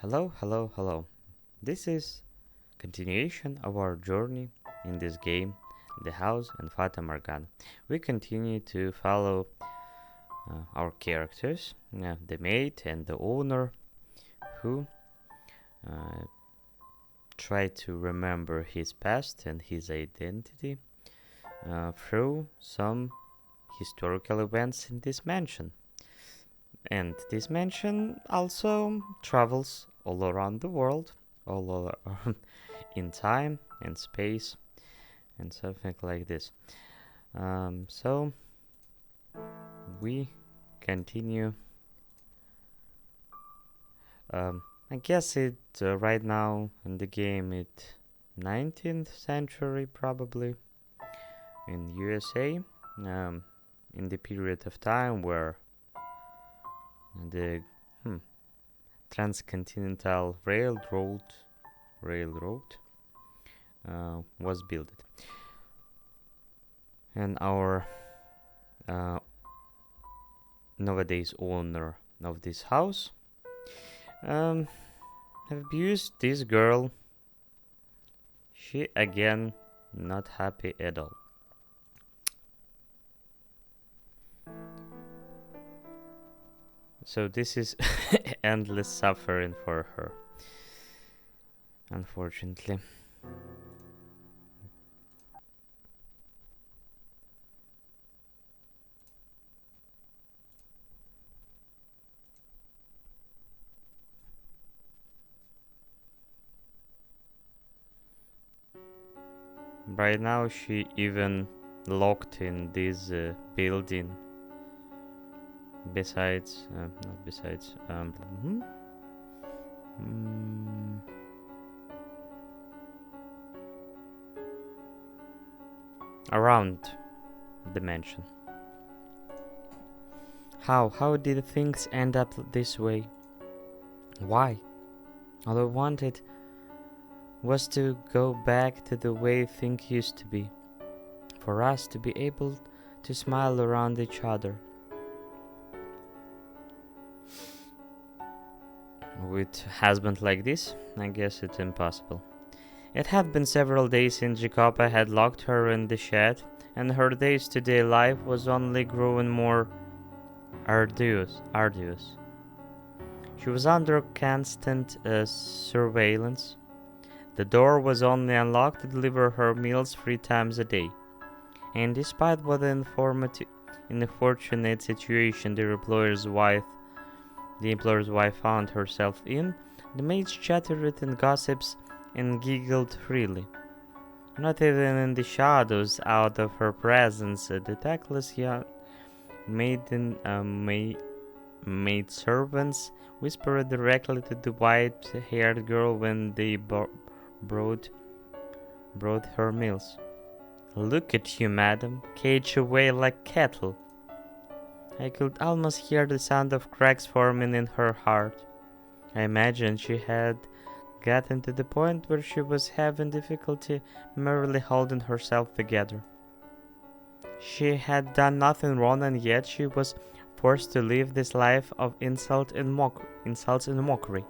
Hello, hello, hello. This is continuation of our journey in this game, the house and Fata Morgana. We continue to follow our characters, the mate and the owner, who uh, try to remember his past and his identity through some historical events in this mansion. And this mansion also travels all around the world, all over in time and space and something like this. So we continue. I guess it right now in the game it 19th century probably in USA. In the period of time where the transcontinental railroad was built, and our nowadays owner of this house abused this girl. She again not happy at all. So this is endless suffering for her, unfortunately. Right now she even locked in this building. Not besides, mm, around the mansion. How did things end up this way? Why? All I wanted was to go back to the way things used to be, for us to be able to smile around each other. With a husband like this, I guess it's impossible. It had been several days since Jacopa had locked her in the shed, and her days-to-day life was only growing more arduous. She was under constant surveillance. The door was only unlocked to deliver her meals 3 times a day, and despite what an unfortunate situation the employer's wife found herself in, the maids chattered and gossips and giggled freely. Not even in the shadows out of her presence, the tactless young maid servants whispered directly to the white-haired girl when they brought her meals. "Look at you, madam, caged away like cattle." I could almost hear the sound of cracks forming in her heart. I imagined she had gotten to the point where she was having difficulty merely holding herself together. She had done nothing wrong, and yet she was forced to live this life of insults and mockery,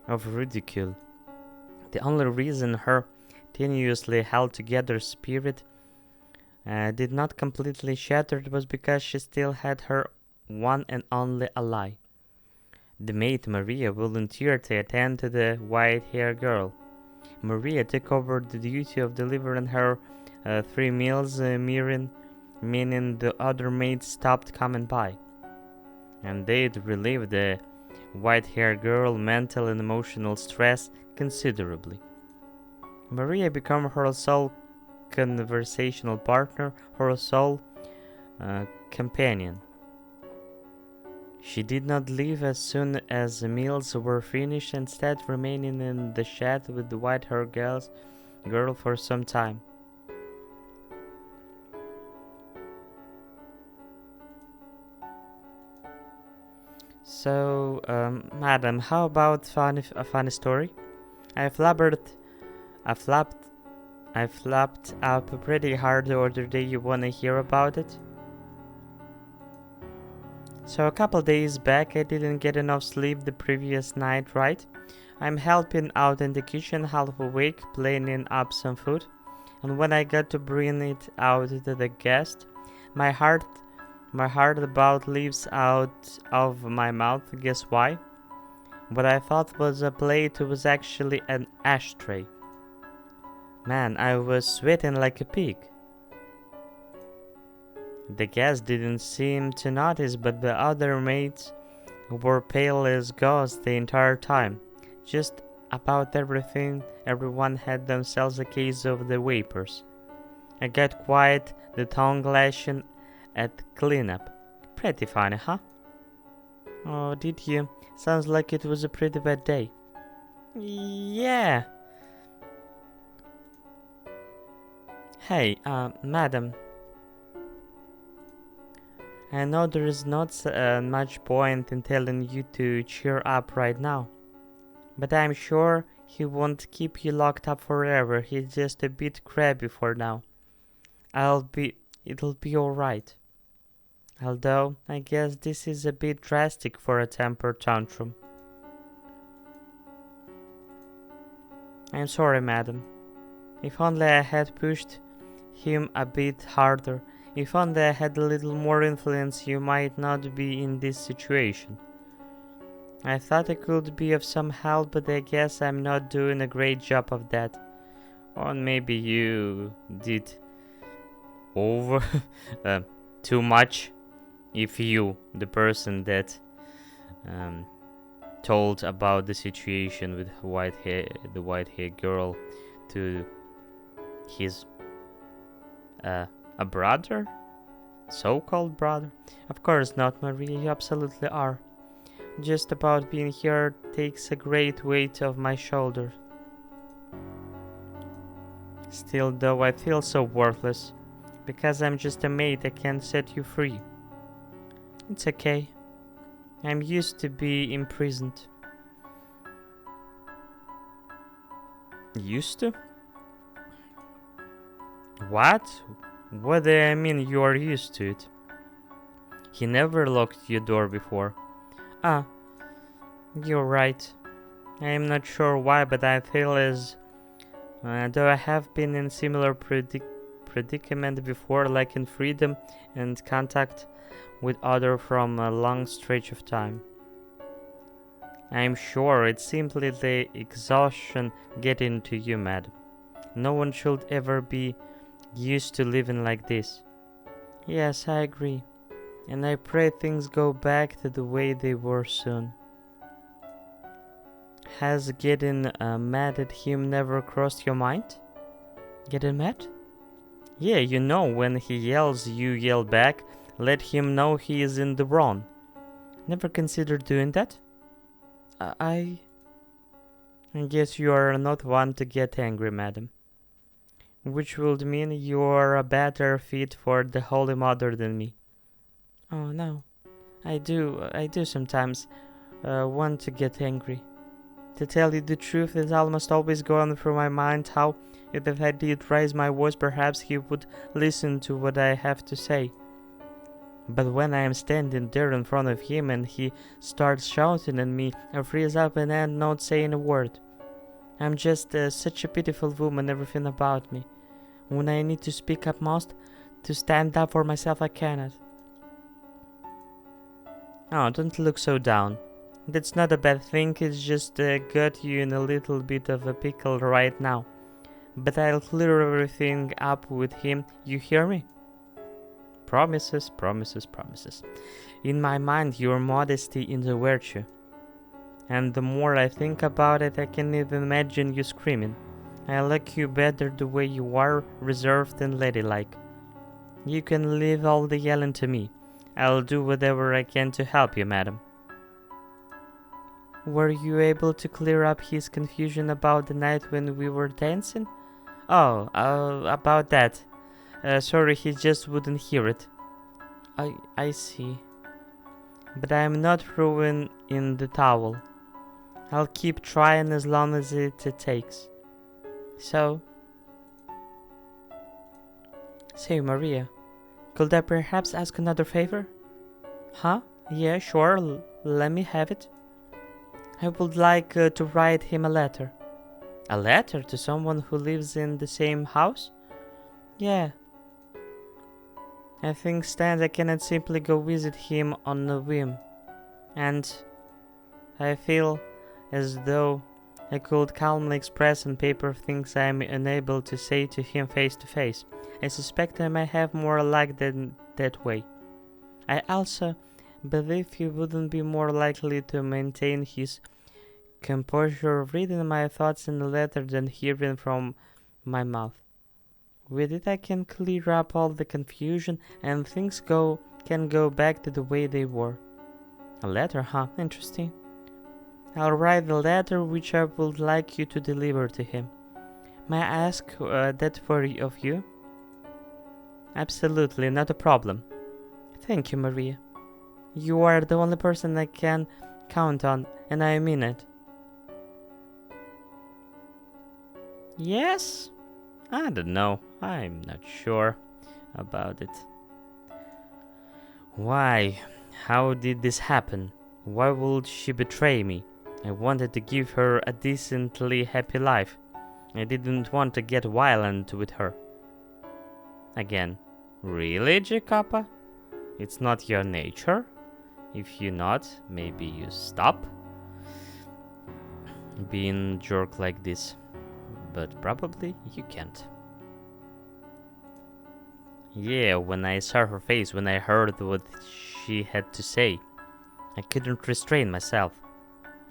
of ridicule. The only reason her tenuously held together spirit did not completely shatter was because she still had her one and only ally. The maid Maria volunteered to attend to the white-haired girl. Maria took over the duty of delivering her 3 meals, meaning the other maids stopped coming by, and they'd relieve the white-haired girl mental and emotional stress considerably. Maria became her sole conversational partner, her sole companion. She did not leave as soon as the meals were finished, instead remaining in the shed with the white-haired girl for some time. So, madam, how about a funny story? I flapped up pretty hard the other day. You wanna hear about it? So a couple days back I didn't get enough sleep the previous night, right? I'm helping out in the kitchen, half awake, planing up some food. And when I got to bring it out to the guest, my heart about leaps out of my mouth. Guess why? What I thought was a plate was actually an ashtray. Man, I was sweating like a pig. The guest didn't seem to notice, but the other maids were pale as ghosts the entire time. Just about everyone had themselves a case of the vapors. I got quiet, the tongue lashing at cleanup. Pretty funny, huh? Oh, did you? Sounds like it was a pretty bad day. Yeah. Hey, madam. I know there is not much point in telling you to cheer up right now, but I'm sure he won't keep you locked up forever. He's just a bit crabby for now. It'll be alright. Although, I guess this is a bit drastic for a temper tantrum. I'm sorry, madam. If only I had pushed him a bit harder. If only I had a little more influence, you might not be in this situation. I thought I could be of some help, but I guess I'm not doing a great job of that. Or maybe you did over too much. If you, the person that told about the situation with the white-haired girl, to his a brother, so-called brother. Of course not, Maria. You absolutely are. Just about being here takes a great weight off my shoulders. Still, though, I feel so worthless. Because I'm just a maid, I can't set you free. It's okay. I'm used to be imprisoned. Used to? What? What do I mean you are used to it? He never locked your door before. Ah, you're right. I am not sure why, but I feel as though I have been in similar predicament before, like in freedom and contact with others from a long stretch of time. I'm sure it's simply the exhaustion getting to you, madam. No one should ever be used to living like this. Yes, I agree. And I pray things go back to the way they were soon. Has getting mad at him never crossed your mind? Getting mad? Yeah, you know, when he yells, you yell back. Let him know he is in the wrong. Never considered doing that? I guess you are not one to get angry, madam. Which would mean you are a better fit for the Holy Mother than me. Oh no, I do sometimes want to get angry. To tell you the truth, it almost always going through my mind how, if I did raise my voice, perhaps he would listen to what I have to say. But when I am standing there in front of him and he starts shouting at me, I freeze up and end not saying a word. I'm just such a pitiful woman, everything about me. When I need to speak up most, to stand up for myself, I cannot. Oh, don't look so down. That's not a bad thing, it's just got you in a little bit of a pickle right now. But I'll clear everything up with him, you hear me? Promises, promises, promises. In my mind, your modesty is a virtue. And the more I think about it, I can even imagine you screaming. I like you better the way you are, reserved and ladylike. You can leave all the yelling to me. I'll do whatever I can to help you, madam. Were you able to clear up his confusion about the night when we were dancing? Oh, about that. Sorry, he just wouldn't hear it. I see. But I'm not throwing in the towel. I'll keep trying as long as it takes. So, say, Maria, could I perhaps ask another favor? Huh? Yeah, sure, let me have it. I would like to write him a letter. A letter to someone who lives in the same house? Yeah. I think Stan I cannot simply go visit him on a whim. And I feel as though I could calmly express on paper things I am unable to say to him face to face. I suspect I may have more luck than that way. I also believe he wouldn't be more likely to maintain his composure reading my thoughts in the letter than hearing from my mouth. With it I can clear up all the confusion and things can go back to the way they were. A letter, huh? Interesting. I'll write the letter which I would like you to deliver to him. May I ask that of you? Absolutely, not a problem. Thank you, Maria. You are the only person I can count on, and I mean it. Yes? I don't know. I'm not sure about it. Why? How did this happen? Why would she betray me? I wanted to give her a decently happy life. I didn't want to get violent with her. Again, really, Jacopa? It's not your nature? If you not, maybe you stop being jerk like this. But probably you can't. Yeah, when I saw her face, when I heard what she had to say, I couldn't restrain myself.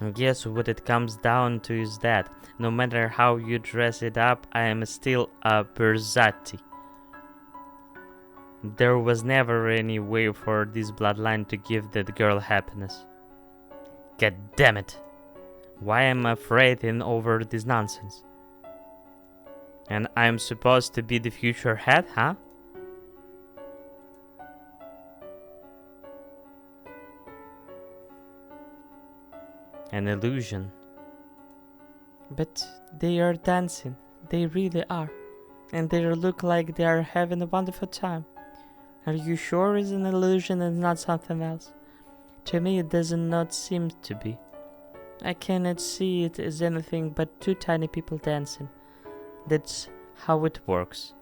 And guess what it comes down to is that, no matter how you dress it up, I am still a Berzati. There was never any way for this bloodline to give that girl happiness. God damn it! Why am I fretting over this nonsense? And I'm supposed to be the future head, huh? An illusion. But they are dancing. They really are. And they look like they are having a wonderful time. Are you sure it's an illusion and not something else? To me it does not seem to be. I cannot see it as anything but two tiny people dancing. That's how it works.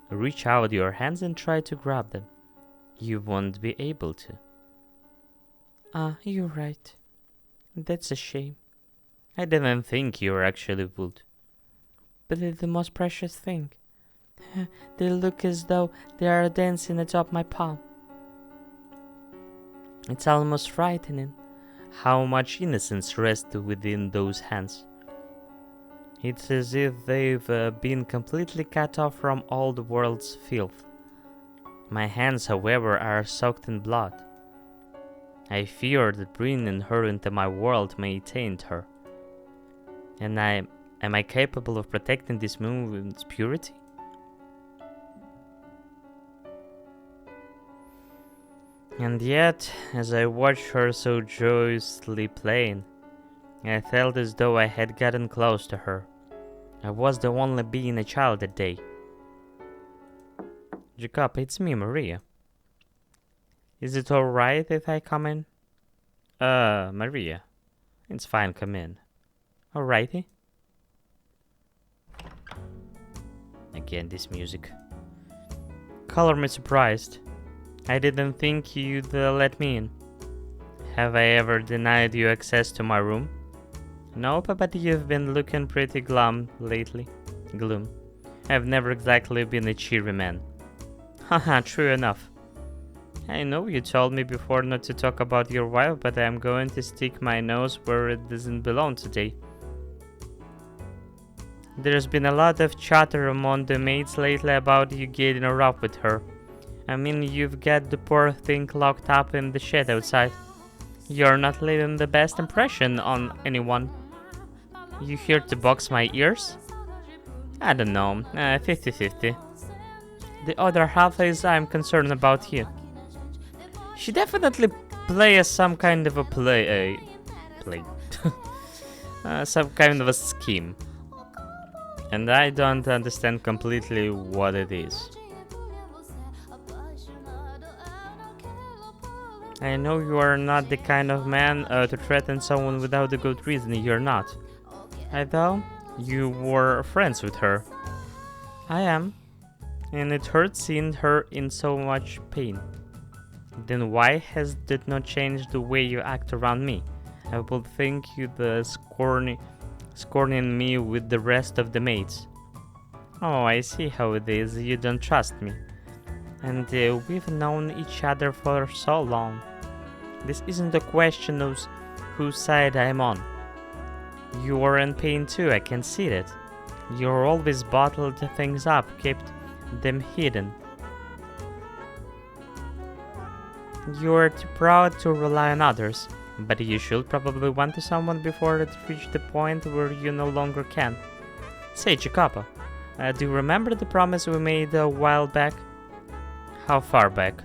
Reach out your hands and try to grab them. You won't be able to. You're right. That's a shame. I didn't think you actually would. But it's the most precious thing. They look as though they are dancing atop my palm. It's almost frightening how much innocence rests within those hands. It's as if they've been completely cut off from all the world's filth. My hands, however, are soaked in blood. I fear that bringing her into my world may taint her. And am I capable of protecting this movement's purity? And yet, as I watched her so joyously playing, I felt as though I had gotten close to her. I was the only being a child that day. Jacob, it's me, Maria. Is it alright if I come in? Maria. It's fine, come in. Alrighty. Again, this music. Color me surprised. I didn't think you'd let me in. Have I ever denied you access to my room? Nope, but you've been looking pretty glum lately. Gloom. I've never exactly been a cheery man. Haha, true enough. I know you told me before not to talk about your wife, but I'm going to stick my nose where it doesn't belong today. There's been a lot of chatter among the maids lately about you getting a rub with her. I mean, you've got the poor thing locked up in the shed outside. You're not leaving the best impression on anyone. You here to box my ears? I don't know, 50-50. The other half is I'm concerned about you. She definitely plays some kind of a some kind of a scheme. And I don't understand completely what it is. I know you are not the kind of man to threaten someone without a good reason. You're not. I thought you were friends with her. I am, and it hurts seeing her in so much pain. Then why has that not changed the way you act around me? I will think you the scorning me with the rest of the mates. Oh, I see how it is. You don't trust me. And we've known each other for so long. This isn't a question of whose side I'm on. You are in pain too, I can see that. You're always bottled things up, kept them hidden. You're too proud to rely on others, but you should probably want to someone before it reached the point where you no longer can. Say, Jacopo, do you remember the promise we made a while back? How far back?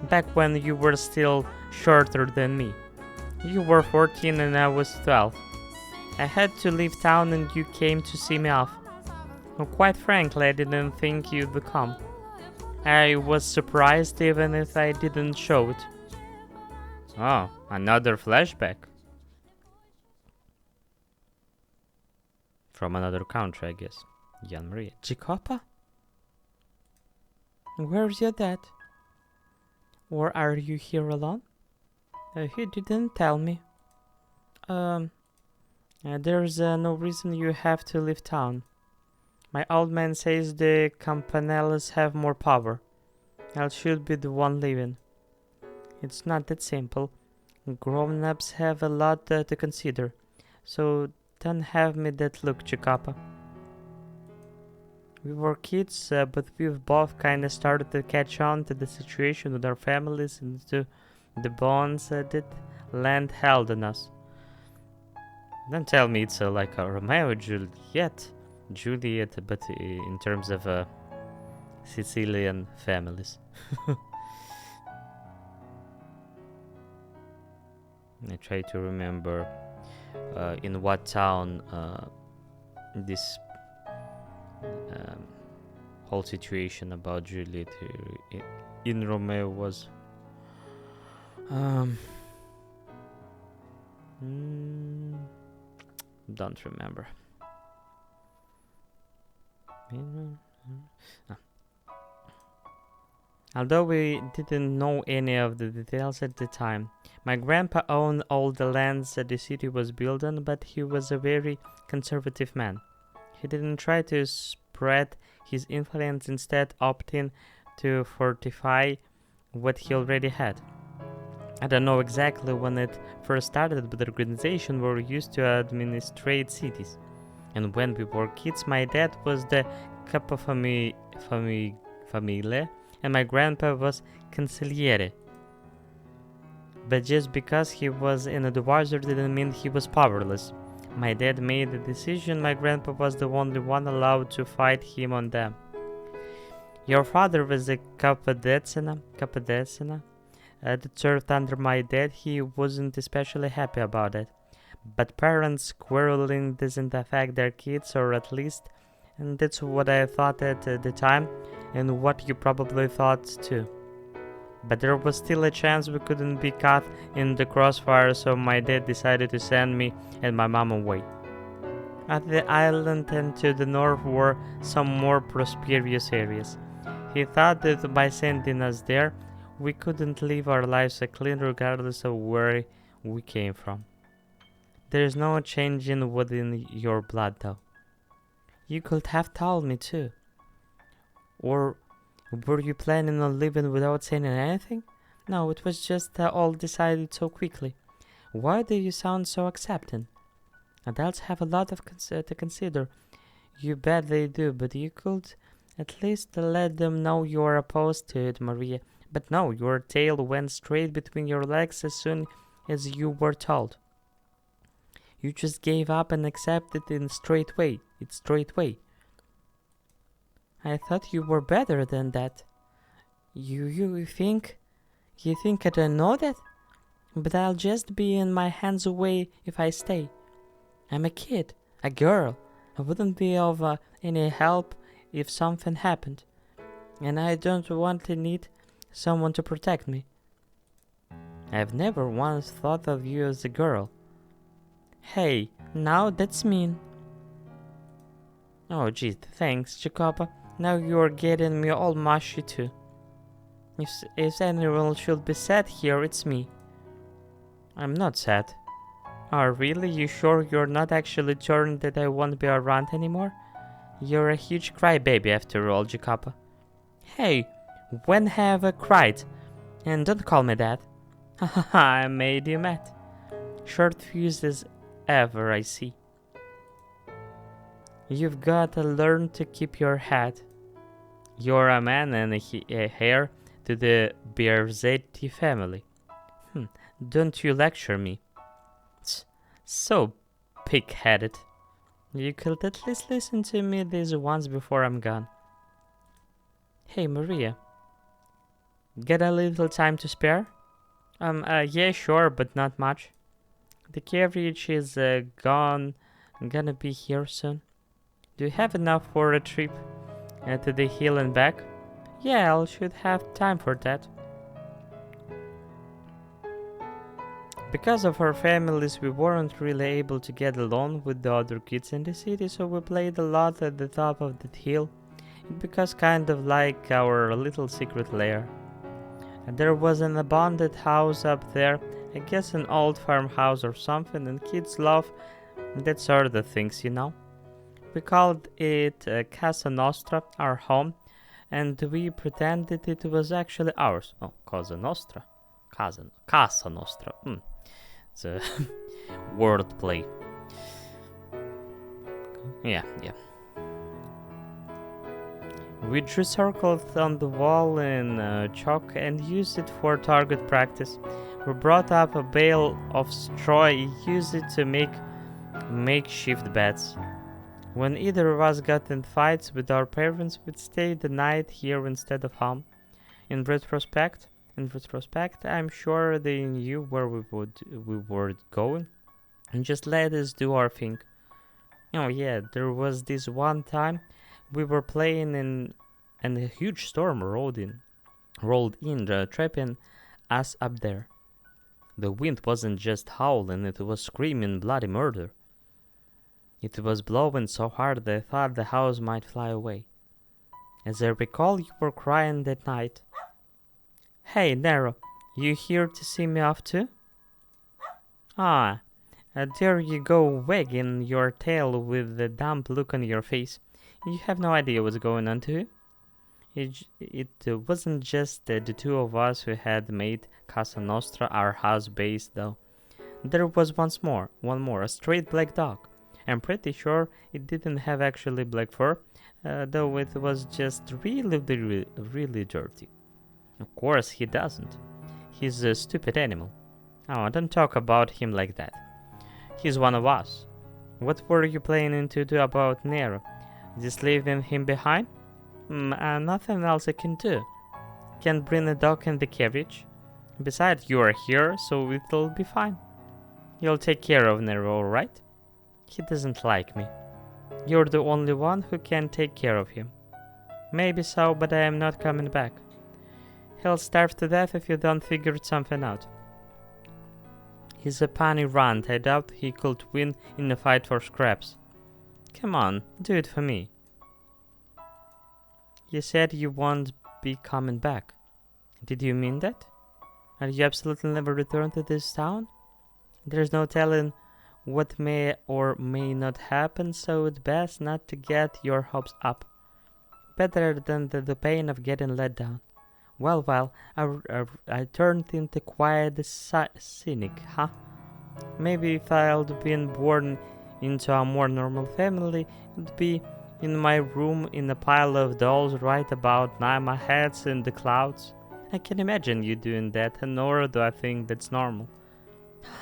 Back when you were still shorter than me. You were 14 and I was 12. I had to leave town and you came to see me off. Well, quite frankly, I didn't think you'd come. I was surprised even if I didn't show it. Oh, another flashback. From another country, I guess. Jan Maria. Jacopa? Where's your dad? Or are you here alone? He didn't tell me. There's no reason you have to leave town. My old man says the Campanellas have more power. I should be the one leaving. It's not that simple. Grown-ups have a lot to consider. So don't have me that look, Jacopa. We were kids, but we've both kinda started to catch on to the situation with our families and to the bonds that land held on us. Don't tell me it's like a Romeo Juliet, but in terms of Sicilian families. I try to remember in what town this whole situation about Juliet in Romeo was. Don't remember. Although we didn't know any of the details at the time, my grandpa owned all the lands that the city was built on, but he was a very conservative man. He didn't try to spread his influence, instead opting to fortify what he already had. I don't know exactly when it first started, but the organization were used to administrate cities. And when we were kids, my dad was the capo famiglia, and my grandpa was consigliere. But just because he was an advisor didn't mean he was powerless. My dad made the decision, my grandpa was the only one allowed to fight him on them. Your father was a capadecina, that served under my dad. He wasn't especially happy about it. But parents quarreling doesn't affect their kids, or at least, and that's what I thought at the time, and what you probably thought too. But there was still a chance we couldn't be caught in the crossfire, so my dad decided to send me and my mom away. At the island and to the north were some more prosperous areas. He thought that by sending us there, we couldn't live our lives clean regardless of where we came from. There's no change in within your blood though. You could have told me too. Or were you planning on living without saying anything? No, it was just all decided so quickly. Why do you sound so accepting? Adults have a lot of to consider. You bet they do, but you could at least let them know you are opposed to it, Maria. But no, your tail went straight between your legs as soon as you were told. You just gave up and accepted it straight way. I thought you were better than that. You think I don't know that? But I'll just be in my hands away if I stay. I'm a kid, a girl. I wouldn't be of any help if something happened. And I don't want to need someone to protect me. I've never once thought of you as a girl. Hey, now that's mean. Oh gee, thanks, Jacoba. Now you're getting me all mushy too. If anyone should be sad here, it's me. I'm not sad. Oh really? You sure you're not actually turned that I won't be around anymore? You're a huge crybaby after all, Jacoba. Hey, when have I cried? And don't call me that. Haha, I made you mad. Short fuse as ever, I see. You've gotta learn to keep your head. You're a man and a heir to the Bierzetti family. Don't you lecture me. So pig-headed. You could at least listen to me this once before I'm gone. Hey, Maria. Get a little time to spare? Yeah, sure, but not much. The carriage is gonna be here soon. Do you have enough for a trip to the hill and back? Yeah, I should have time for that. Because of our families, we weren't really able to get along with the other kids in the city, so we played a lot at the top of that hill. It becomes kind of like our little secret lair. And there was an abandoned house up there, I guess an old farmhouse or something, and kids love that sort of things, you know. We called it Casa Nostra, our home, and we pretended it was actually ours. Oh, Casa Nostra. Casa Nostra. It's a wordplay. Yeah. We drew circles on the wall in chalk and used it for target practice. We brought up a bale of straw and used it to make makeshift beds. When either of us got in fights with our parents, we'd stay the night here instead of home. In retrospect, I'm sure they knew where we were going and just let us do our thing. Oh yeah, there was this one time we were playing and a huge storm rolled in, trapping us up there. The wind wasn't just howling, it was screaming bloody murder. It was blowing so hard that I thought the house might fly away. As I recall, you were crying that night. Hey, Nero, you here to see me off too? There you go wagging your tail with the dumb look on your face. You have no idea what's going on to you? It wasn't just the two of us who had made Casa Nostra our house base, though. There was one more, a straight black dog. I'm pretty sure it didn't have actually black fur, though it was just really dirty. Of course he doesn't. He's a stupid animal. Oh, don't talk about him like that. He's one of us. What were you planning to do about Nero? Just leaving him behind? Nothing else I can do. Can't bring a dog in the carriage. Besides, you are here, so it'll be fine. You'll take care of Nero, alright? He doesn't like me. You're the only one who can take care of him. Maybe so, but I am not coming back. He'll starve to death if you don't figure something out. He's a punny runt. I doubt he could win in a fight for scraps. Come on, do it for me. You said you won't be coming back. Did you mean that? Are you absolutely never return to this town? There's no telling what may or may not happen, so it's best not to get your hopes up. Better than the pain of getting let down. Well, I turned into quite a cynic, huh? Maybe if I'd been born into a more normal family, it'd be in my room in a pile of dolls right about now, my head's in the clouds. I can imagine you doing that, and nor do I think that's normal.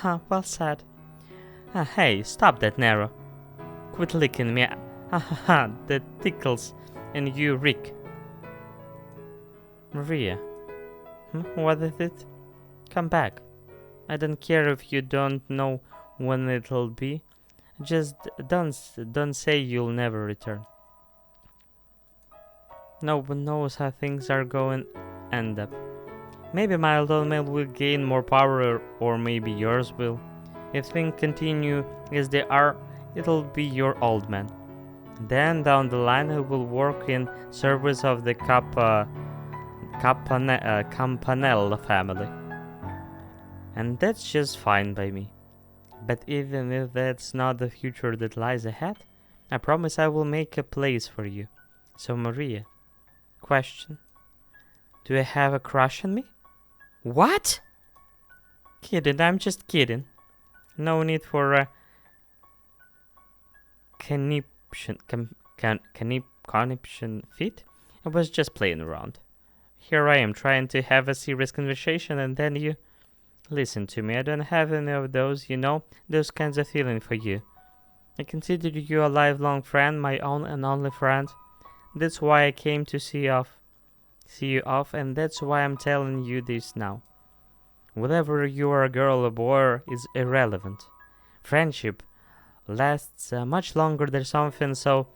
Well said. Hey, stop that, Nero. Quit licking me. That tickles. And you, Rick. Maria. What is it? Come back. I don't care if you don't know when it'll be. Just don't say you'll never return. No one knows how things are going to end up. Maybe my old man will gain more power, or maybe yours will. If things continue as they are, it'll be your old man. Then down the line, he will work in service of the Campanella family. And that's just fine by me. But even if that's not the future that lies ahead, I promise I will make a place for you. So Maria, question. Do you have a crush on me? What? Kidding, I'm just kidding. No need for a conniption fit. I was just playing around. Here I am trying to have a serious conversation and then you... Listen to me, I don't have any of those, those kinds of feeling for you. I consider you a lifelong friend, my own and only friend. That's why I came to see you off, and that's why I'm telling you this now. Whether you are a girl or boy is irrelevant. Friendship lasts much longer than something so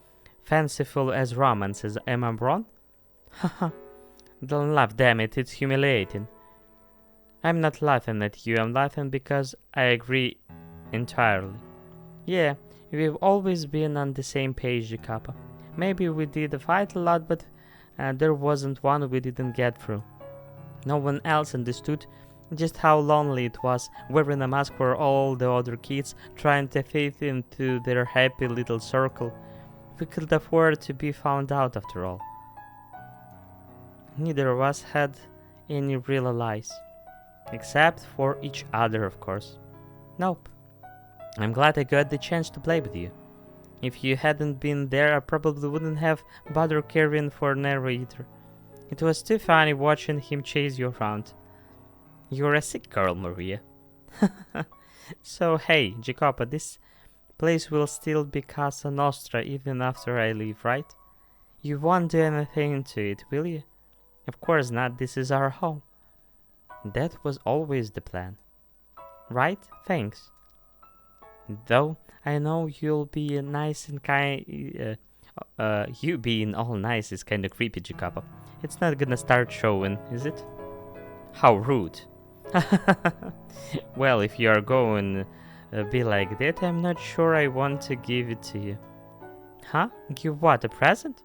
fanciful as romances, am I wrong? Haha, don't laugh, damn it, it's humiliating. I'm not laughing at you, I'm laughing because I agree entirely. Yeah, we've always been on the same page, Jacopa. Maybe we did fight a lot, but there wasn't one we didn't get through. No one else understood just how lonely it was wearing a mask for all the other kids trying to fit into their happy little circle. We could afford to be found out after all. Neither of us had any real allies. Except for each other, of course. Nope. I'm glad I got the chance to play with you. If you hadn't been there, I probably wouldn't have bothered caring for Nero either. It was too funny watching him chase you around. You're a sick girl, Maria. So hey, Jacopa, this place will still be Casa Nostra even after I leave, right? You won't do anything to it, will you? Of course not, this is our home. That was always the plan. Right? Thanks. Though I know you'll be nice and kind. You being all nice is kind of creepy, Jacopo. It's not gonna start showing, is it? How rude. Well, if you are going be like that, I'm not sure I want to give it to you. Huh? Give what? A present?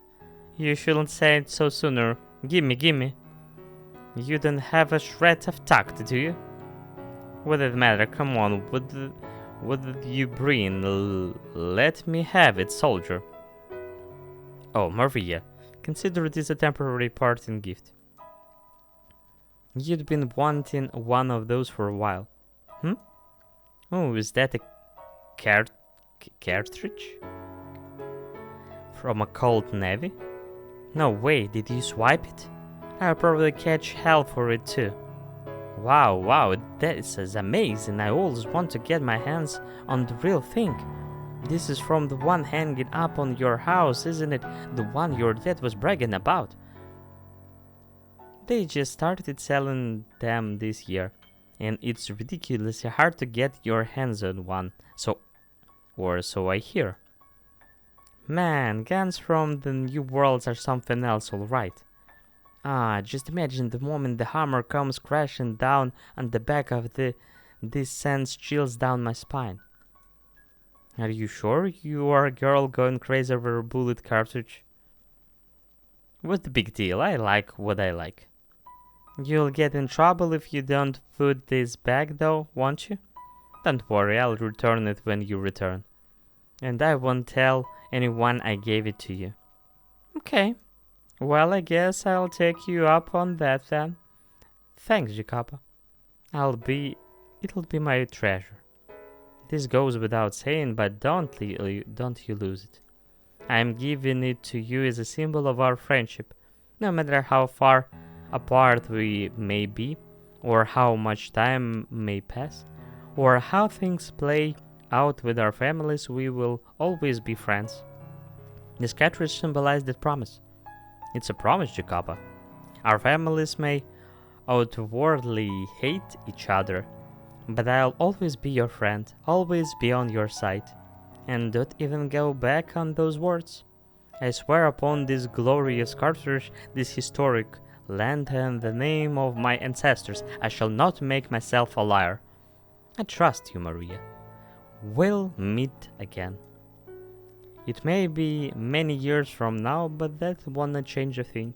You shouldn't say it so sooner. Gimme. You don't have a shred of tact, do you? What does it matter? Come on, what did you bring? Let me have it, soldier. Oh, Maria, consider this a temporary parting gift. You'd been wanting one of those for a while. Oh, is that a cartridge? From a Colt Navy? No way, did you swipe it? I'll probably catch hell for it too. Wow, this is amazing. I always want to get my hands on the real thing. This is from the one hanging up on your house, isn't it? The one your dad was bragging about. They just started selling them this year, and it's ridiculously hard to get your hands on one, so I hear. Man, guns from the New Worlds are something else, alright. Just imagine the moment the hammer comes crashing down on the back of this sends chills down my spine. Are you sure you are a girl going crazy over a bullet cartridge? What's the big deal? I like what I like. You'll get in trouble if you don't put this back though, won't you? Don't worry, I'll return it when you return. And I won't tell anyone I gave it to you. Okay. Well, I guess I'll take you up on that then. Thanks, Jacopa. It'll be my treasure. This goes without saying, but don't you lose it. I'm giving it to you as a symbol of our friendship, no matter how far apart we may be, or how much time may pass, or how things play out with our families, we will always be friends. This cartridge symbolizes that promise. It's a promise, Jacopa. Our families may outwardly hate each other, but I'll always be your friend, always be on your side. And don't even go back on those words. I swear upon this glorious cartridge, this historic land and the name of my ancestors. I shall not make myself a liar. I trust you, Maria. We'll meet again. It may be many years from now, but that won't change a thing.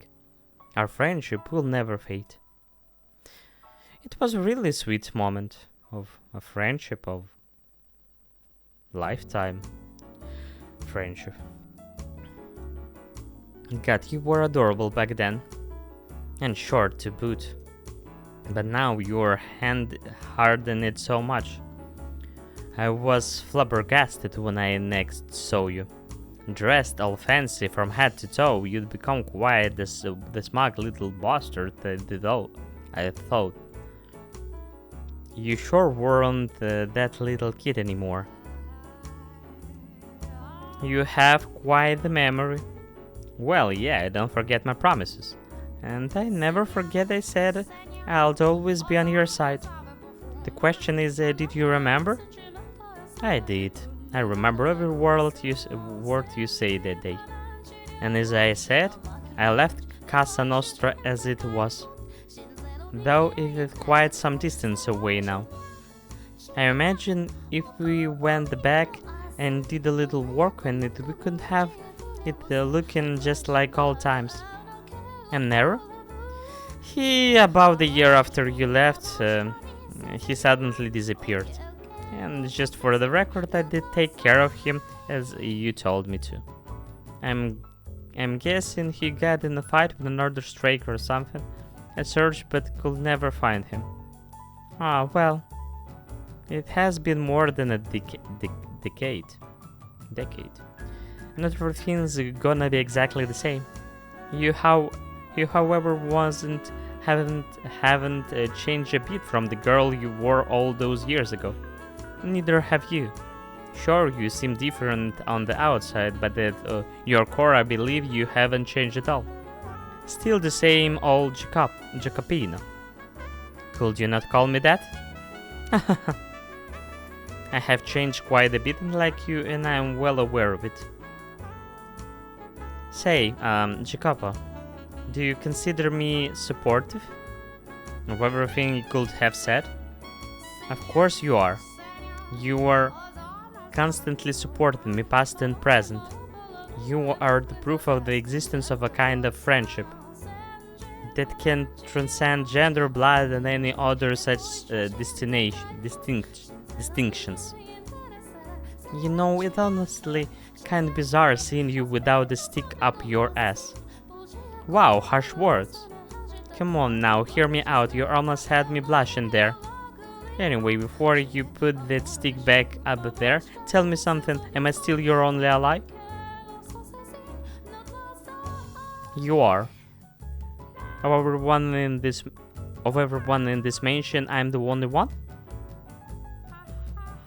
Our friendship will never fade. It was a really sweet moment of a friendship, of lifetime friendship. God, you were adorable back then, and short to boot. But now you're hand-hardened it so much. I was flabbergasted when I next saw you. Dressed all fancy from head to toe, you'd become quite the smug little bastard I thought. You sure weren't that little kid anymore. You have quite the memory. Well, yeah, I don't forget my promises. And I never forget I said I'll always be on your side. The question is, did you remember? I did. I remember every word you say that day. And as I said, I left Casa Nostra as it was, though it is quite some distance away now. I imagine if we went back and did a little work on it, we could have it looking just like old times. And Nero? About a year after you left, he suddenly disappeared. And just for the record, I did take care of him as you told me to. I'm guessing he got in a fight with another striker or something. I searched but could never find him. Ah, well, it has been more than a decade. Not everything's gonna be exactly the same. You however haven't changed a bit from the girl you were all those years ago. Neither have you. Sure, you seem different on the outside, but at your core I believe you haven't changed at all. Still the same old Jacopino. Could you not call me that? I have changed quite a bit like you, and I am well aware of it. Say, Jacopo, do you consider me supportive of everything you could have said? Of course you are. You are constantly supporting me, past and present. You are the proof of the existence of a kind of friendship that can transcend gender, blood, and any other such distinctions. You know, it's honestly kind of bizarre seeing you without a stick up your ass. Wow, harsh words. Come on now, hear me out, you almost had me blushing there. Anyway, before you put that stick back up there, tell me something, am I still your only ally? You are. Of everyone in this mansion, I'm the only one?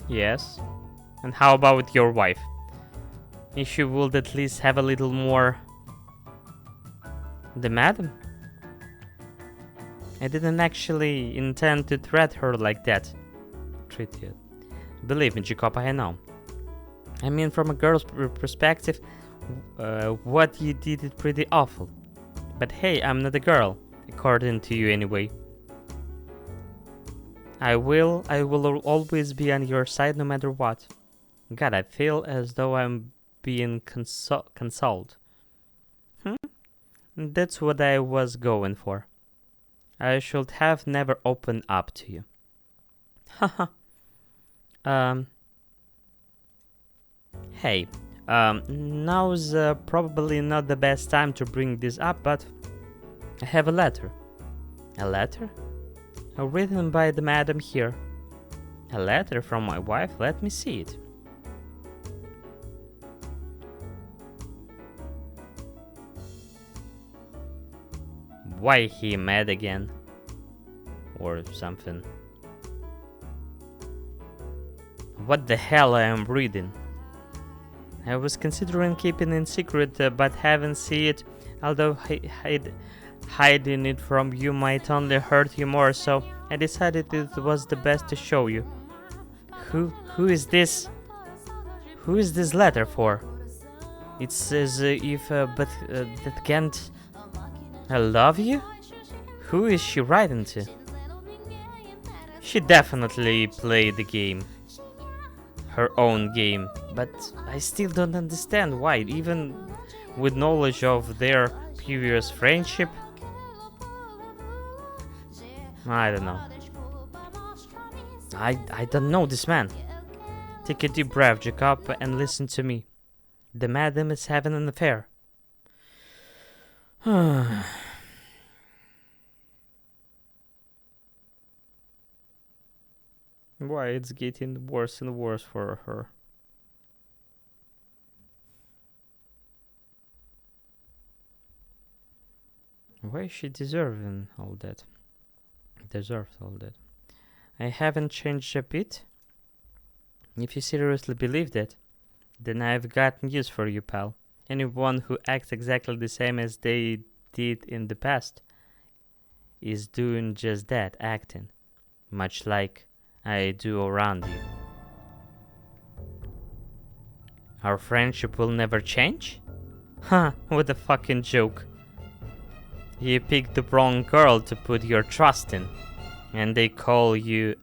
Yes. And how about your wife? If she would at least have a little more... The madam? I didn't actually intend to threat her like that. Treat you. Believe me, Jacob, I know. I mean, from a girl's perspective, what you did is pretty awful. But hey, I'm not a girl, according to you anyway. I will always be on your side no matter what. God, I feel as though I'm being consoled. That's what I was going for. I should have never opened up to you. Haha. Hey, now's probably not the best time to bring this up, but I have a letter. A letter? Written by the madam here. A letter from my wife? Let me see it. Why he mad again? Or something. What the hell I am reading? I was considering keeping it secret, but haven't seen it, although hiding it from you might only hurt you more, so I decided it was the best to show you. Who is this? Who is this letter for? It says that can't... I love you? Who is she writing to? She definitely played the game. Her own game. But I still don't understand why, even with knowledge of their previous friendship. I don't know. I don't know this man. Take a deep breath, Jacob, and listen to me. The madam is having an affair. Why it's getting worse and worse for her. Why is she deserving all that? Deserves all that. I haven't changed a bit. If you seriously believe that, then I've got news for you, pal. Anyone who acts exactly the same as they did in the past is doing just that, acting. Much like I do around you. Our friendship will never change? Huh, what a fucking joke. You picked the wrong girl to put your trust in, and they call you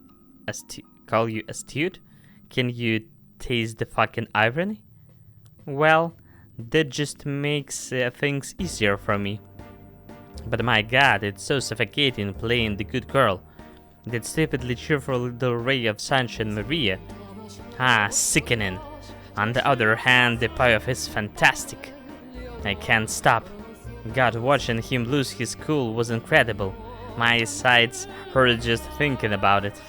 astute? Can you taste the fucking irony? Well, that just makes things easier for me. But my god, it's so suffocating playing the good girl. That stupidly cheerful little ray of sunshine, Maria. Ah, sickening. On the other hand, the payoff is fantastic. I can't stop. God, watching him lose his cool was incredible. My sides hurt just thinking about it.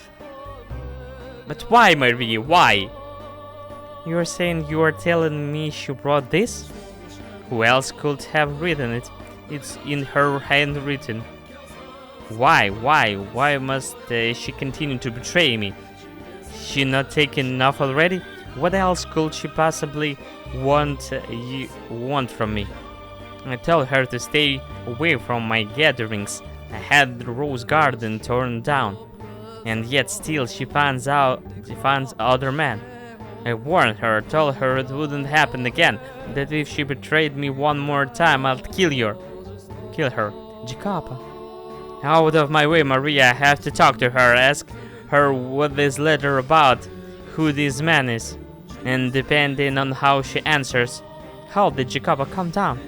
But why, Marie? Why? You're saying you are telling me she wrote this? Who else could have written it? It's in her handwritten. Why? Why must she continue to betray me? She not taking enough already? What else could she possibly want from me? I told her to stay away from my gatherings. I had the rose garden torn down, and yet still she finds other men. I warned her, told her it wouldn't happen again, that if she betrayed me one more time, I'll kill her. Jacopo. Out of my way, Maria, I have to talk to her, ask her what this letter about, who this man is, and depending on how she answers. How did Jacopo calm down?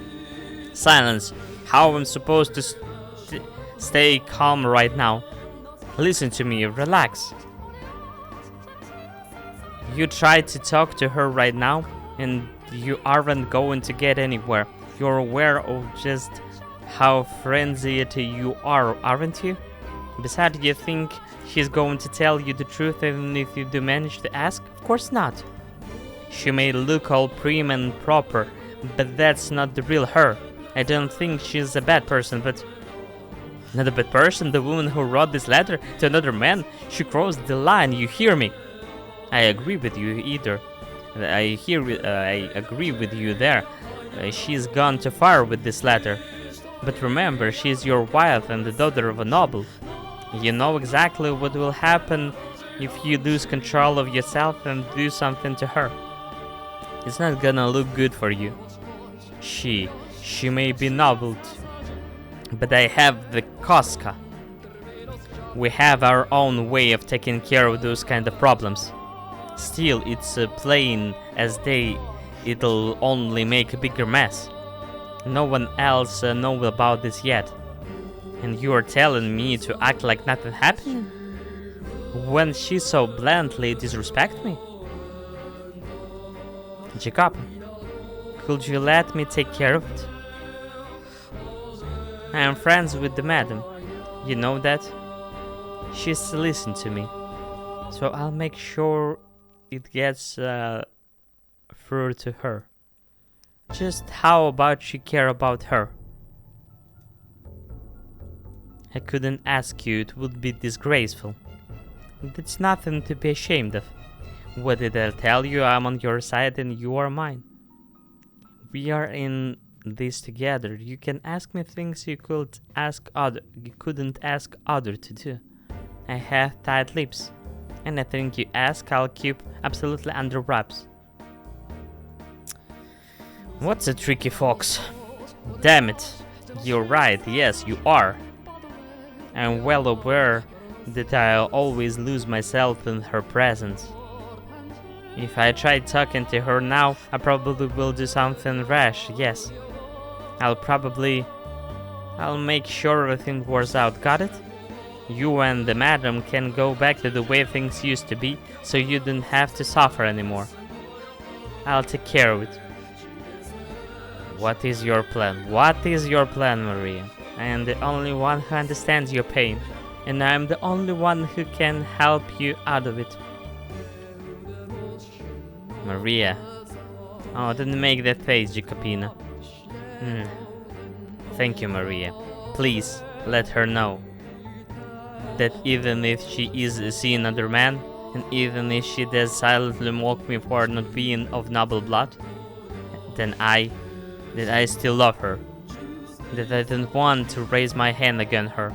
Silence. How am I supposed to stay calm right now? Listen to me, relax. You try to talk to her right now, and you aren't going to get anywhere. You're aware of just how frenzied you are, aren't you? Besides, you think she's going to tell you the truth even if you do manage to ask? Of course not. She may look all prim and proper, but that's not the real her. I don't think she's a bad person, but... Not a bad person? The woman who wrote this letter to another man? She crossed the line, you hear me? I agree with you either. I agree with you there. She's gone too far with this letter. But remember, she's your wife and the daughter of a noble. You know exactly what will happen if you lose control of yourself and do something to her. It's not gonna look good for you. She may be noble, but I have the Koska. We have our own way of taking care of those kind of problems. Still, it's plain as day, it'll only make a bigger mess. No one else knows about this yet. And you are telling me to act like nothing happened? When she so bluntly disrespect me? Jacob, could you let me take care of it? I am friends with the madam. You know that? She's listened to me. So I'll make sure it gets through to her. Just how about you care about her? I couldn't ask you, it would be disgraceful. It's nothing to be ashamed of. What did I tell you? I'm on your side and you are mine. We are in this together. You can ask me things you couldn't ask other to do. I have tight lips. Anything you ask, I'll keep absolutely under wraps. What's a tricky fox? Damn it. You're right, yes, you are. I'm well aware that I'll always lose myself in her presence. If I try talking to her now, I probably will do something rash, yes. I'll make sure everything works out, got it? You and the madam can go back to the way things used to be, so you don't have to suffer anymore. I'll take care of it. What is your plan? What is your plan, Maria? I am the only one who understands your pain, and I am the only one who can help you out of it. Maria. Oh, don't make that face, Jacopina. Thank you, Maria. Please, let her know that even if she is seeing another man, and even if she does silently mock me for not being of noble blood, that I still love her. That I don't want to raise my hand against her.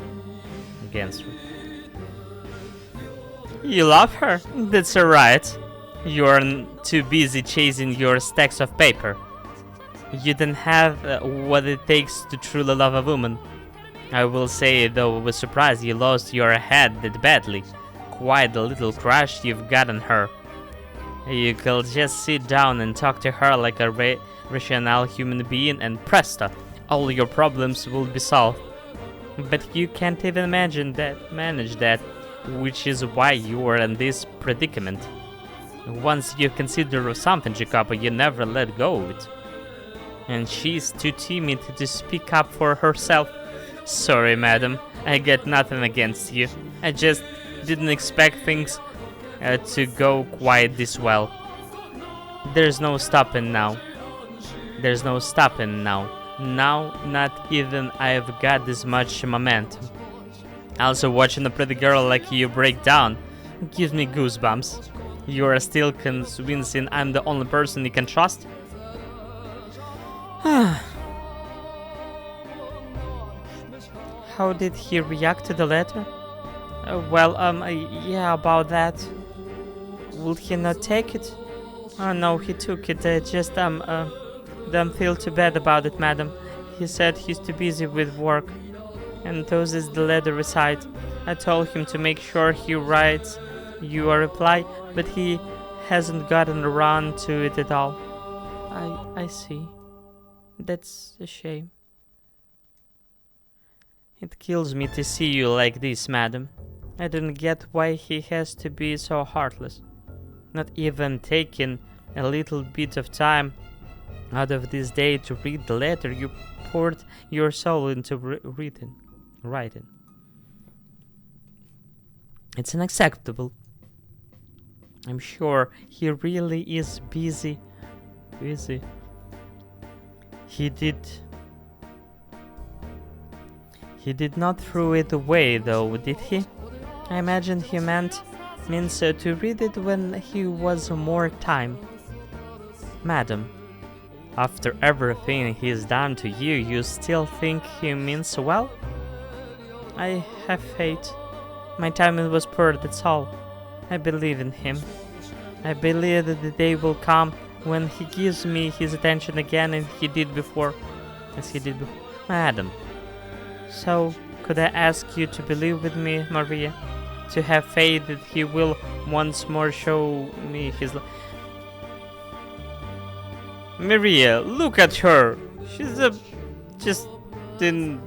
You love her? That's alright. You're too busy chasing your stacks of paper. You don't have what it takes to truly love a woman. I will say, though, I was surprised you lost your head that badly. Quite a little crush you've got on her. You could just sit down and talk to her like a rational human being, and presto, all your problems will be solved. But you can't even manage that, which is why you are in this predicament. Once you consider something, Jacopo, you never let go of it. And she's too timid to speak up for herself. Sorry, madam, I got nothing against you. I just didn't expect things to go quite this well. There's no stopping now. Now, not even I've got this much momentum. Also, watching a pretty girl like you break down gives me goosebumps. You are still convincing I'm the only person you can trust? How did he react to the letter? Yeah, about that. Will he not take it? Oh no, he took it. Don't feel too bad about it, madam. He said he's too busy with work. And those is the letter recite. I told him to make sure he writes you a reply, but he hasn't gotten around to it at all. I see. That's a shame. It kills me to see you like this, madam. I don't get why he has to be so heartless. Not even taking a little bit of time out of this day to read the letter you poured your soul into writing. It's unacceptable. I'm sure he really is busy. He did not throw it away, though, did he? I imagine he means to read it when he was more time. Madam, after everything he's done to you, you still think he means well? I have faith. My timing was poor, that's all. I believe in him. I believe that the day will come when he gives me his attention again as he did before. Madam. So, could I ask you to believe with me, Maria? To have faith that he will once more show me his love? Maria, look at her. She's just an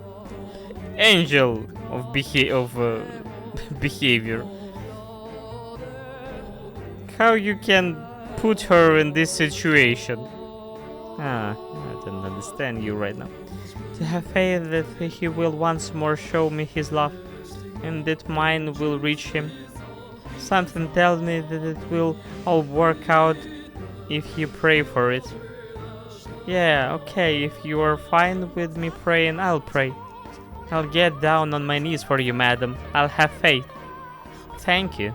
angel of behavior. How you can put her in this situation? I don't understand you right now. To have faith that he will once more show me his love, and that mine will reach him. Something tells me that it will all work out if you pray for it. Yeah, okay, if you are fine with me praying, I'll pray. I'll get down on my knees for you, madam. I'll have faith. Thank you.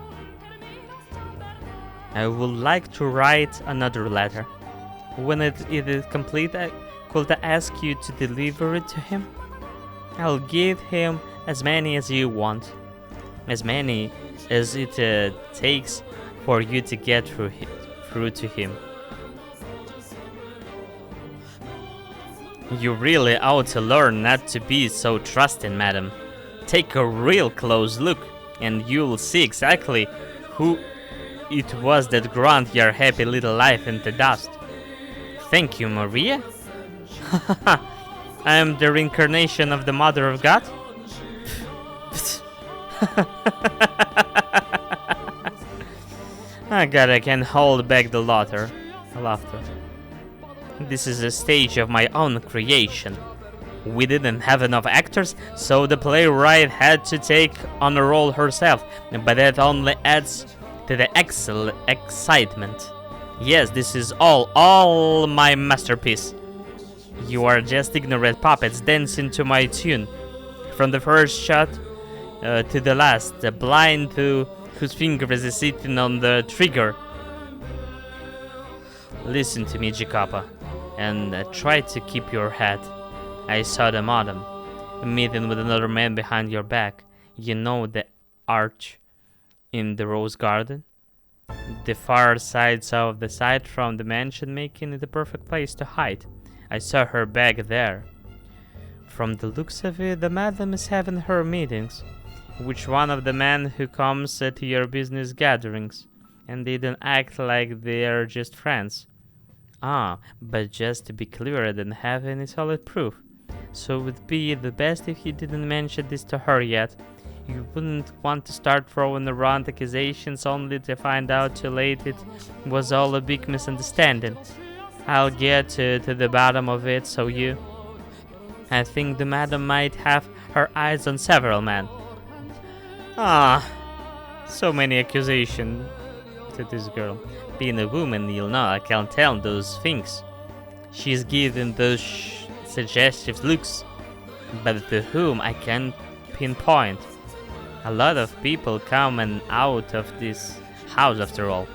I would like to write another letter. When it is complete, could I ask you to deliver it to him? I'll give him as many as you want. As many as it takes for you to get through to him. You really ought to learn not to be so trusting, madam. Take a real close look, and you'll see exactly who it was that ground your happy little life into dust. Thank you, Maria. I am the reincarnation of the Mother of God. Oh God, I can't hold back the laughter. This is a stage of my own creation. We didn't have enough actors, so the playwright had to take on a role herself, but that only adds to the excitement. Yes, this is all my masterpiece. You are just ignorant puppets dancing to my tune. From the first shot to the last, the blind to whose fingers is sitting on the trigger. Listen to me, Jacopa, and try to keep your head. I saw the madam, meeting with another man behind your back. You know the arch in the rose garden? The far sides of the side from the mansion, making it the perfect place to hide. I saw her back there. From the looks of it, the madam is having her meetings. Which one of the men who comes to your business gatherings, and they don't act like they're just friends. But just to be clear, I don't have any solid proof. So it would be the best if you didn't mention this to her yet. You wouldn't want to start throwing around accusations only to find out too late it was all a big misunderstanding. I'll get to the bottom of it, so you... I think the madam might have her eyes on several men. So many accusations, said this girl. Being a woman, you'll know I can't tell those things. She's giving those suggestive looks, but to whom I can't pinpoint. A lot of people come and out of this house after all.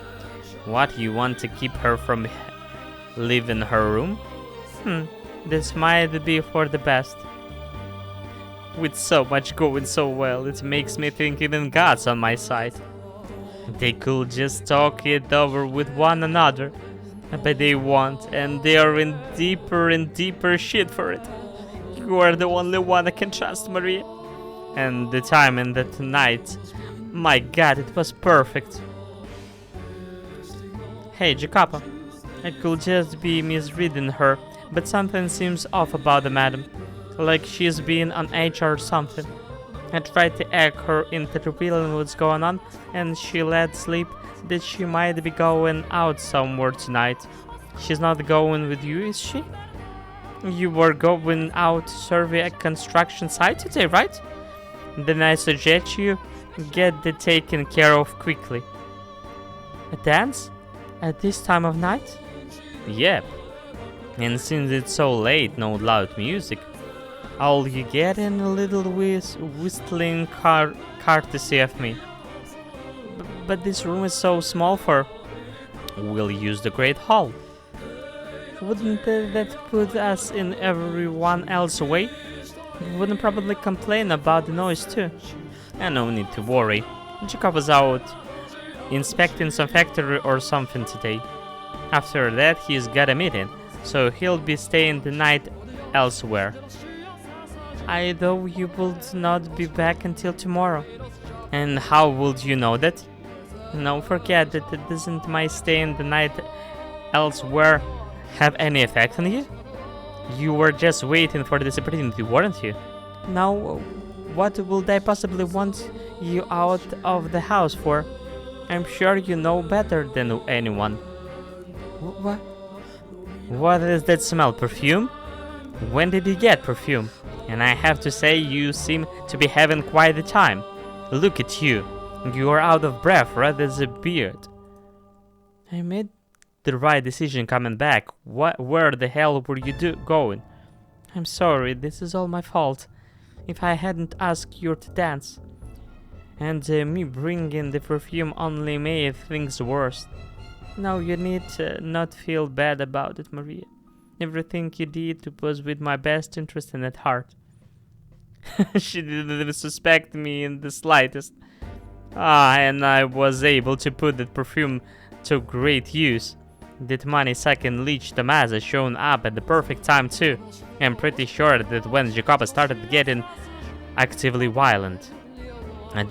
What, you want to keep her from leaving her room? This might be for the best. With so much going so well, it makes me think even God's on my side. They could just talk it over with one another, but they won't, and they are in deeper and deeper shit for it. You are the only one I can trust, Maria. And the time and that night, my God, it was perfect. Hey, Jacopa, I could just be misreading her, but something seems off about the madam. Like she's being on edge or something. I tried to egg her into revealing what's going on, and she let slip that she might be going out somewhere tonight. She's not going with you, is she? You were going out to survey a construction site today, right? Then I suggest you get that taken care of quickly. A dance? At this time of night? Yep. And since it's so late, no loud music. All you get in a little whistling courtesy of me. But this room is so small for... We'll use the great hall. Wouldn't that put us in everyone else's way? You wouldn't probably complain about the noise too. And no need to worry. Jacob was out inspecting some factory or something today. After that he's got a meeting, so he'll be staying the night elsewhere. I thought you would not be back until tomorrow. And how would you know that? No, forget that. It doesn't my staying the night elsewhere have any effect on you? You were just waiting for this opportunity, weren't you? Now, what would I possibly want you out of the house for? I'm sure you know better than anyone. What? What is that smell? Perfume? When did you get perfume? And I have to say, you seem to be having quite the time. Look at you. You are out of breath, red as a beard. I made the right decision coming back. Where the hell were you going? I'm sorry, this is all my fault. If I hadn't asked you to dance. And me bringing the perfume only made things worse. Now you need to not feel bad about it, Maria. Everything you did was with my best interest in at heart. She didn't even suspect me in the slightest. And I was able to put that perfume to great use. That money-sucking leech Tomasa shown up at the perfect time too. I'm pretty sure that when Jacoba started getting actively violent. A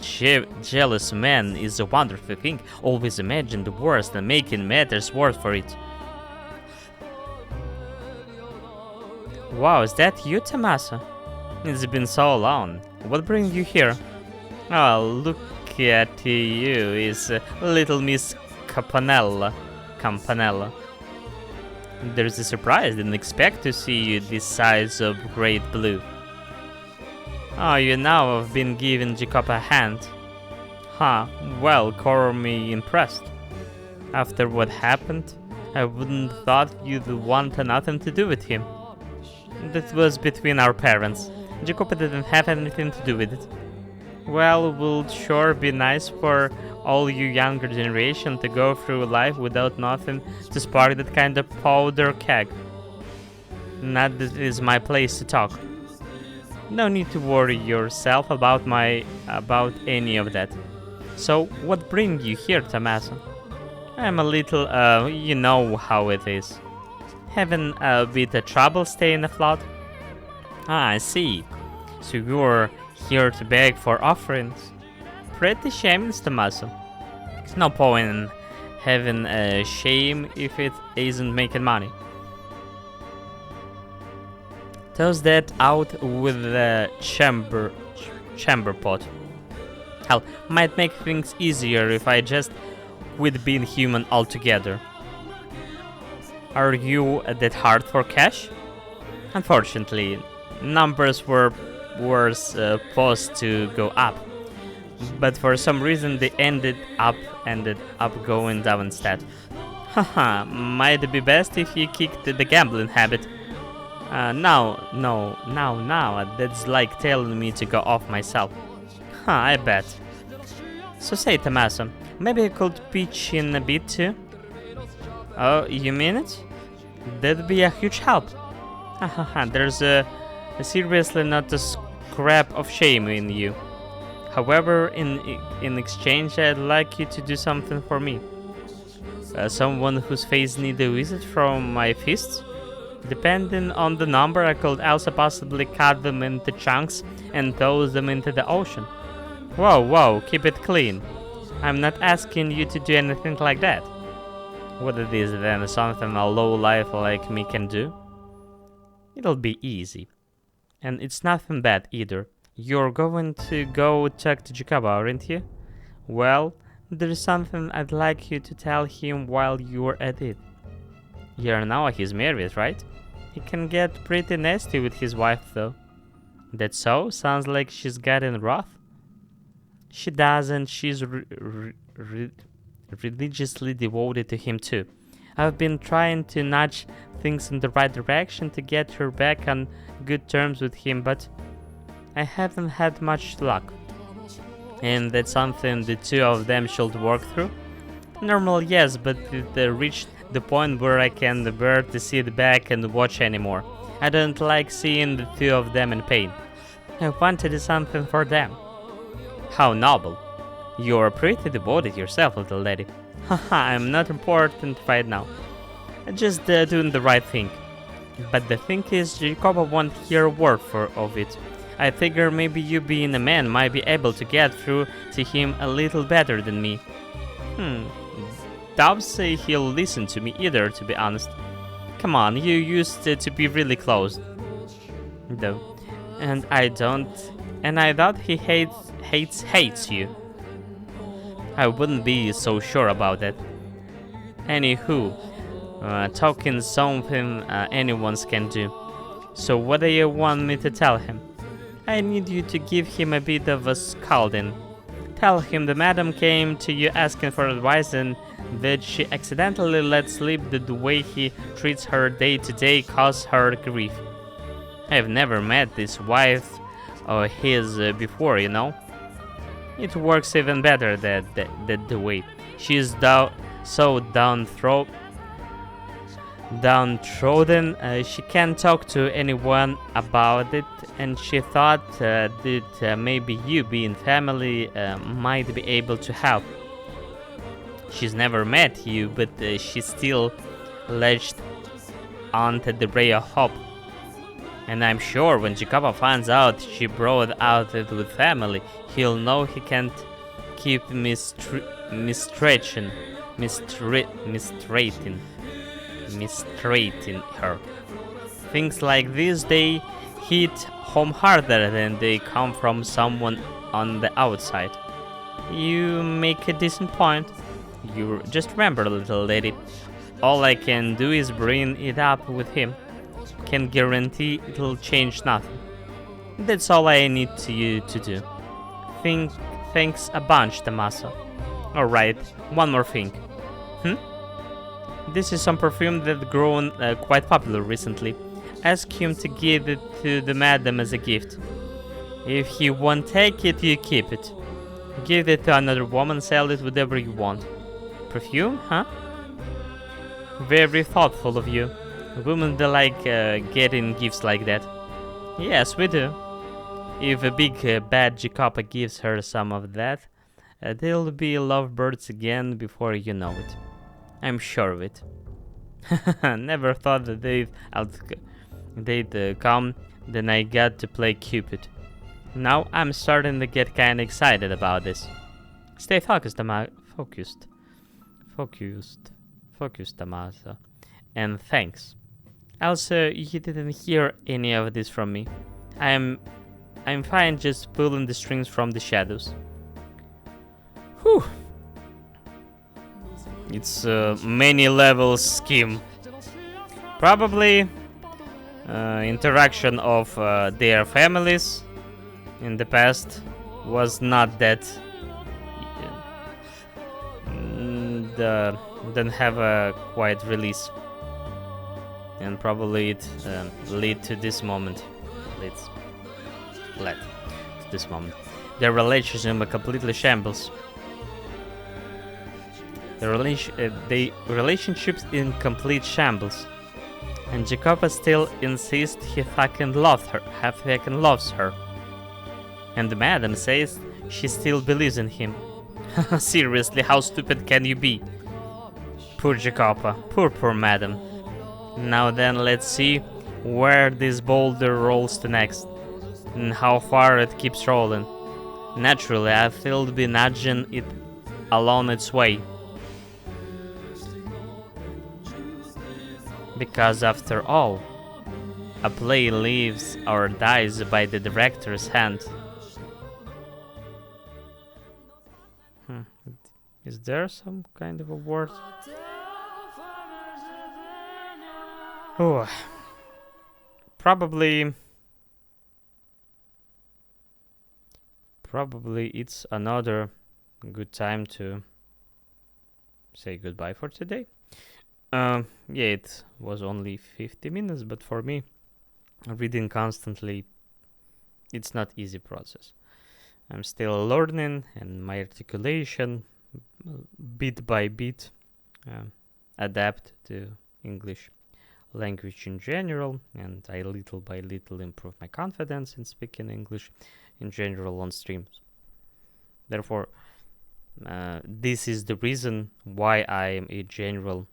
jealous man is a wonderful thing. Always imagine the worst and making matters worse for it. Wow, is that you, Tommaso? It's been so long. What brings you here? Oh, look at you, is little Miss Campanella. There's a surprise. Didn't expect to see you this size of great blue. Oh, you now have been giving Jacob a hand. Huh, well, call me impressed. After what happened, I wouldn't thought you'd want nothing to do with him. That was between our parents. Jacob didn't have anything to do with it. Well, it would sure be nice for all you younger generation to go through life without nothing to spark that kind of powder keg. Not that it is my place to talk. No need to worry yourself about any of that. So, what brings you here, Tommaso? I'm a little, you know how it is. Having a bit of trouble staying afloat? Ah, I see. So you're here to beg for offerings. Pretty shameless, Tommaso. No point in having a shame if it isn't making money. Toss that out with the chamber pot. Hell, might make things easier if I just quit being human altogether. Are you that hard for cash? Unfortunately, numbers were supposed to go up, but for some reason they ended up going down instead. Haha, might be best if you kicked the gambling habit. No, that's like telling me to go off myself. I bet. So say, Tommaso, maybe I could pitch in a bit too? Oh, you mean it? That'd be a huge help. There's seriously not a scrap of shame in you. However, in exchange, I'd like you to do something for me. Someone whose face needs a visit from my fists? Depending on the number, I could also possibly cut them into chunks and toss them into the ocean. Whoa, keep it clean. I'm not asking you to do anything like that. What it is then, something a low life like me can do? It'll be easy. And it's nothing bad either. You're going to go talk to Jacob, aren't you? Well, there's something I'd like you to tell him while you're at it. You know he's married, right? He can get pretty nasty with his wife, though. That so? Sounds like she's getting rough. She doesn't. She's religiously devoted to him, too. I've been trying to nudge things in the right direction to get her back on good terms with him, but I haven't had much luck. And that's something the two of them should work through? Normally, yes, but it reached the point where I can bear to sit back and watch anymore. I don't like seeing the two of them in pain. I want to do something for them. How noble. You're pretty devoted yourself, little lady. Haha, I'm not important right now. I'm just doing the right thing. But the thing is, Jacob won't hear a word of it. I figure maybe you being a man might be able to get through to him a little better than me. Doubt say he'll listen to me either, to be honest. Come on, you used to be really close. Though. And I thought he hates you. I wouldn't be so sure about that. Anywho, talking something anyone can do. So what do you want me to tell him? I need you to give him a bit of a scalding. Tell him the madam came to you asking for advice and that she accidentally let slip that the way he treats her day to day causes her grief. I've never met this wife of his before, you know. It works even better that the way. She's so downtrodden, she can't talk to anyone about it, and she thought that maybe you, being family, might be able to help. She's never met you, but she still latched onto the ray of hope. And I'm sure when Jacoba finds out she brought out it with family, he'll know he can't keep mistreating her. Things like this, they hit home harder than they come from someone on the outside. You make a decent point. You just remember, little lady, all I can do is bring it up with him. Can guarantee it'll change nothing. That's all I need you to do. Thanks a bunch, Tommaso. Alright, one more thing. This is some perfume that's grown quite popular recently. Ask him to give it to the madam as a gift. If he won't take it, you keep it. Give it to another woman, sell it, whatever you want. Perfume, huh? Very thoughtful of you. Women they like getting gifts like that. Yes, we do. If a big bad Jacopa gives her some of that, they'll be lovebirds again before you know it. I'm sure of it. Never thought that they'd come, then I got to play Cupid. Now I'm starting to get kinda excited about this. Stay focused, Focused, Tommaso. And thanks. Also, you didn't hear any of this from me. I'm fine just pulling the strings from the shadows. Whew. It's a many levels scheme. Probably interaction of their families in the past was not that didn't have a quiet release, and probably it led to this moment. Led to this moment. Their relationship a completely shambles. The relationships in complete shambles, and Jacoba still insists he fucking loves her. And the madam says she still believes in him. Seriously, how stupid can you be? Poor Jacoba, poor madam. Now then, let's see where this boulder rolls to next, and how far it keeps rolling. Naturally, I feel to be nudging it along its way. Because after all, a play lives or dies by the director's hand. Is there some kind of a word? Oh, probably it's another good time to say goodbye for today. Yeah, it was only 50 minutes, but for me, reading constantly, it's not easy process. I'm still learning, and my articulation, bit by bit, adapt to English language in general, and I little by little improve my confidence in speaking English in general on streams. Therefore, this is the reason why I am in general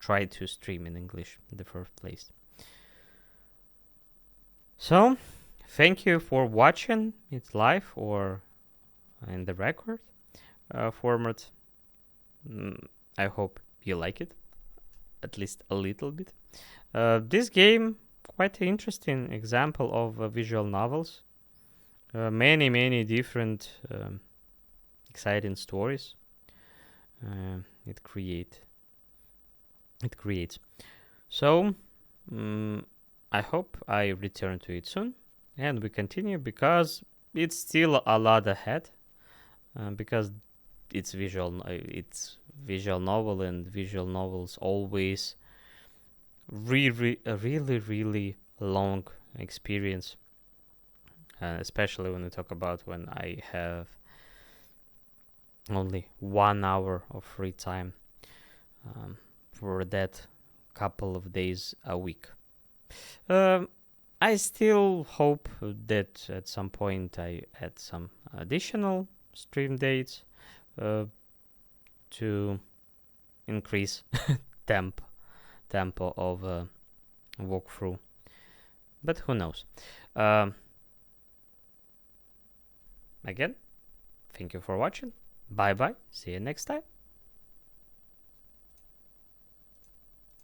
try to stream in English in the first place. So, thank you for watching it live or in the record format. I hope you like it, at least a little bit. This game, quite an interesting example of visual novels. Many different exciting stories it creates. So, I hope I return to it soon, and we continue because it's still a lot ahead. Because it's visual novel, and visual novels always really long experience, especially when we talk about when I have only 1 hour of free time for that couple of days a week. I still hope that at some point I add some additional stream dates to increase tempo of walkthrough. But who knows? Um, Again, thank you for watching. Bye bye. See you next time.